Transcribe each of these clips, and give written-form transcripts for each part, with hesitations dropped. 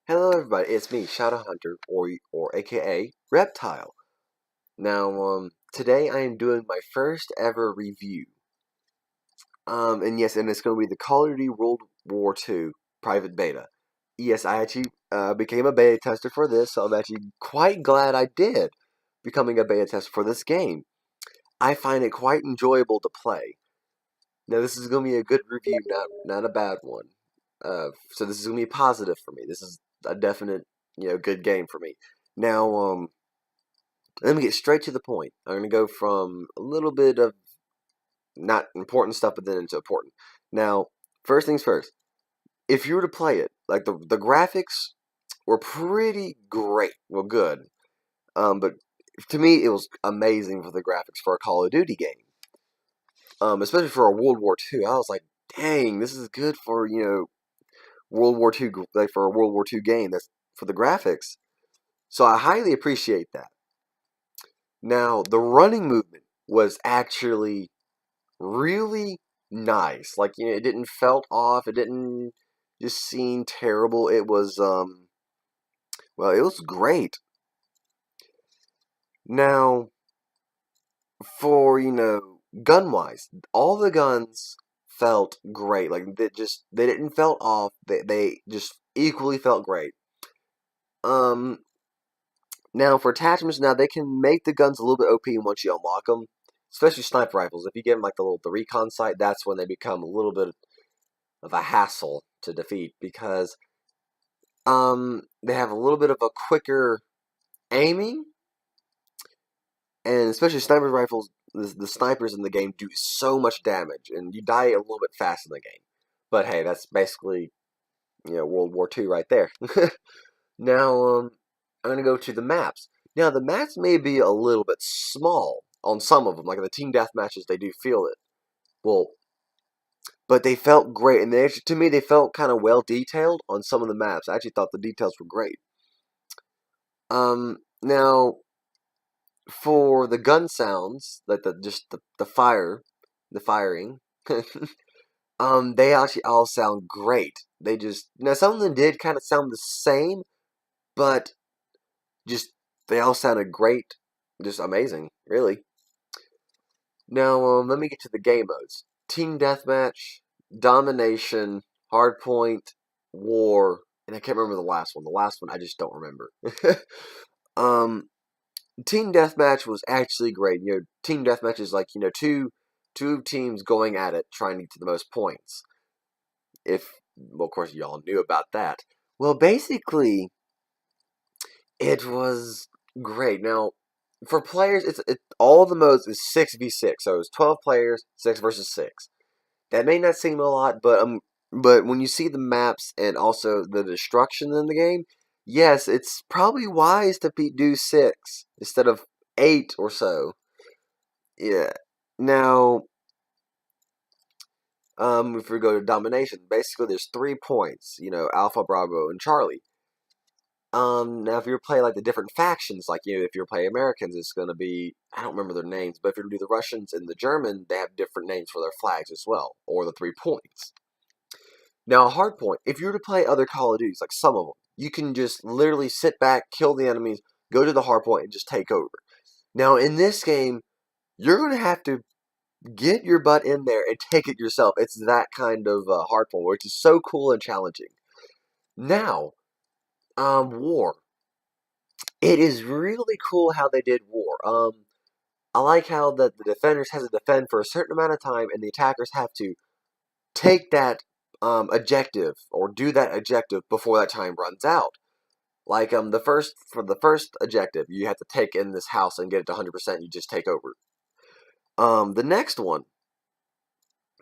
Hello everybody, it's me, Shadow Hunter, or aka Reptile. Now, today I am doing my first ever review. And yes, and it's going to be the Call of Duty World War II private beta. Yes, I actually became a beta tester for this, so I'm actually quite glad I did becoming a beta tester for this game. I find it quite enjoyable to play. Now, this is going to be a good review, not a bad one. So this is going to be positive for me. This is a definite, good game for me. Now, let me get straight to the point. I'm going to go from a little bit of not important stuff, but then into important. Now, first things first. If you were to play it, like the graphics were pretty great. Well, good. But to me, it was amazing for the graphics for a Call of Duty game. Especially for a World War II. I was like, dang, this is good for World War II, like for a World War II game. That's for the graphics. So I highly appreciate that. Now, the running movement was actually really nice. Like, it didn't felt off. It didn't just seem terrible. It was, well, it was great. Now, for, gun-wise, all the guns felt great. Like, they didn't felt off. They just equally felt great. Um, Now, for attachments, now they can make the guns a little bit OP once you unlock them, especially sniper rifles. If you get them like the recon sight, that's when they become a little bit of a hassle to defeat because they have a little bit of a quicker aiming, and especially sniper rifles. The snipers in the game do so much damage, and you die a little bit fast in the game. But hey, that's basically World War II right there. Now, I'm going to go to the maps. Now, the maps may be a little bit small on some of them. Like in the team death matches, they do feel it. Well, but they felt great. And they actually, to me, they felt kind of well detailed on some of the maps. I actually thought the details were great. Now, for the gun sounds, like the firing, they actually all sound great. They just, now some of them did kind of sound the same, but just they all sounded great, just amazing, really. Now, let me get to the game modes: team deathmatch, domination, hardpoint, war, and I can't remember the last one. The last one I just don't remember. um, team deathmatch was actually great. Team deathmatch is like two teams going at it, trying to get to the most points. Well, of course, y'all knew about that. Well, basically, it was great. Now, for players, all the modes is 6v6, so it's 12 players, 6 versus 6. That may not seem a lot, but when you see the maps and also the destruction in the game, yes, it's probably wise to do 6 instead of 8 or so. Yeah. Now, if we go to domination, basically there's 3 points. Alpha, Bravo, and Charlie. Now if you're playing like the different factions, like if you're playing Americans, it's gonna be, I don't remember their names, but if you do the Russians and the German, they have different names for their flags as well, or the 3 points. Now a hard point, if you were to play other Call of Duties, like some of them, you can just literally sit back, kill the enemies, go to the hard point, and just take over. Now in this game, you're gonna have to get your butt in there and take it yourself. It's that kind of hard point, which is so cool and challenging. Now, war. It is really cool how they did war. I like how the defenders has to defend for a certain amount of time, and the attackers have to take that objective or do that objective before that time runs out. Like for the first objective, you have to take in this house and get it to 100%. You just take over. The next one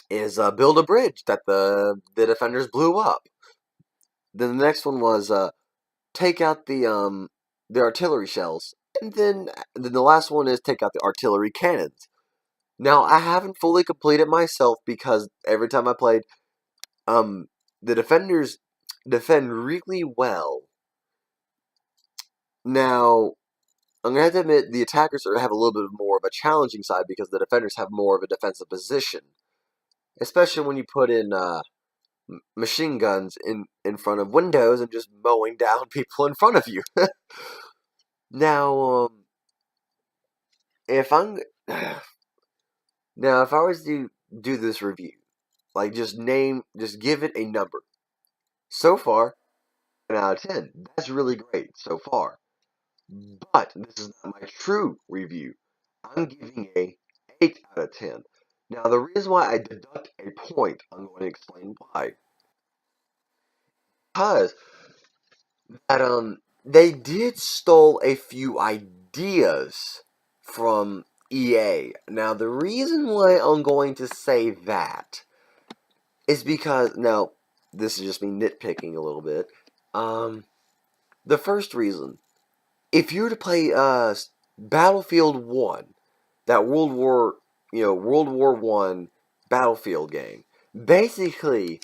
is build a bridge that the defenders blew up. Then the next one was take out the artillery shells, and then the last one is take out the artillery cannons. Now I haven't fully completed myself because every time I played, the defenders defend really well. Now I'm gonna have to admit the attackers have a little bit more of a challenging side because the defenders have more of a defensive position, especially when you put in machine guns in front of windows and just mowing down people in front of you. Now, if I'm now if I was to do this review, like just give it a number. So far, 10 out of 10. That's really great so far. But this is not my true review. I'm giving a 8 out of 10. Now, the reason why I deduct a point, I'm going to explain why. Because that they did stole a few ideas from EA. Now, the reason why I'm going to say that is because now this is just me nitpicking a little bit. The first reason, if you were to play Battlefield 1, that World War One Battlefield game, basically,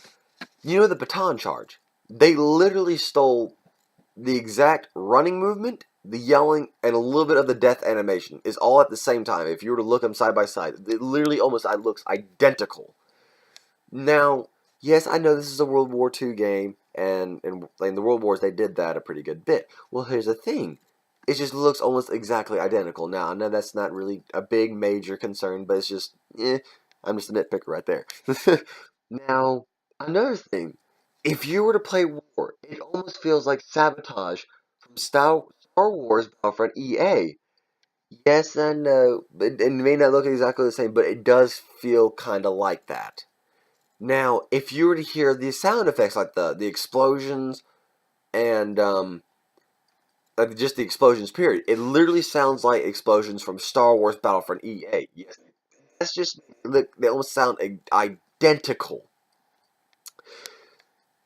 the baton charge. They literally stole the exact running movement, the yelling, and a little bit of the death animation is all at the same time. If you were to look them side by side, it literally almost looks identical. Now, yes, I know this is a World War II game, and in the World Wars they did that a pretty good bit. Well, here's the thing. It just looks almost exactly identical. Now, I know that's not really a big major concern, but it's just, I'm just a nitpicker right there. Now, another thing. If you were to play War, it almost feels like Sabotage from Star Wars Battlefront EA. Yes, I know, it may not look exactly the same, but it does feel kind of like that. Now, if you were to hear the sound effects, like the explosions and just the explosions, period, it literally sounds like explosions from Star Wars Battlefront EA. Yes, that's just look. They almost sound identical.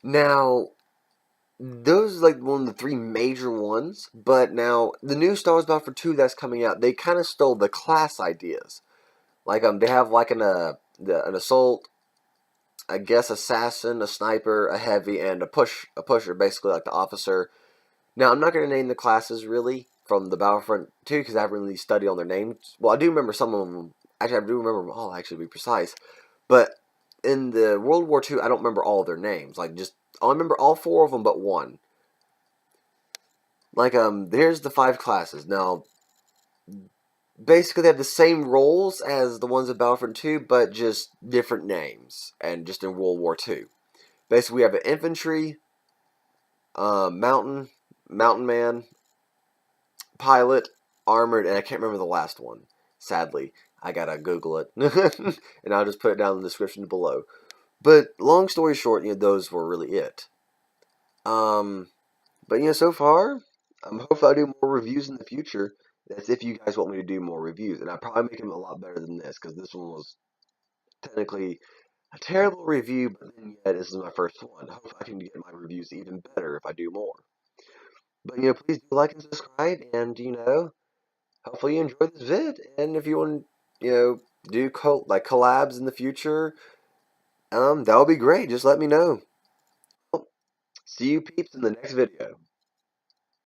Now, those are like one of the three major ones. But now the new Star Wars Battlefront 2 that's coming out, they kind of stole the class ideas. Like they have like an assault, I guess, assassin, a sniper, a heavy, and a pusher, basically like the officer. Now, I'm not going to name the classes, really, from the Battlefront 2, because I haven't really studied on their names. Well, I do remember some of them. Actually, I do remember them all, actually, to be precise. But in the World War II, I don't remember all of their names. I remember all four of them but one. Here's the 5 classes. Now, basically, they have the same roles as the ones in Battlefront 2, but just different names, and just in World War II. Basically, we have an infantry, mountain man, pilot, armored, and I can't remember the last one. Sadly, I gotta Google it, and I'll just put it down in the description below. But long story short, those were really it. But so far, I'm hoping I do more reviews in the future. That's if you guys want me to do more reviews, and I probably make them a lot better than this, because this one was technically a terrible review, but then yet this is my first one. Hopefully I can get my reviews even better if I do more. But please do like and subscribe, and hopefully you enjoyed this vid. And if you want to, do collabs in the future, that would be great. Just let me know. Well, see you peeps in the next video.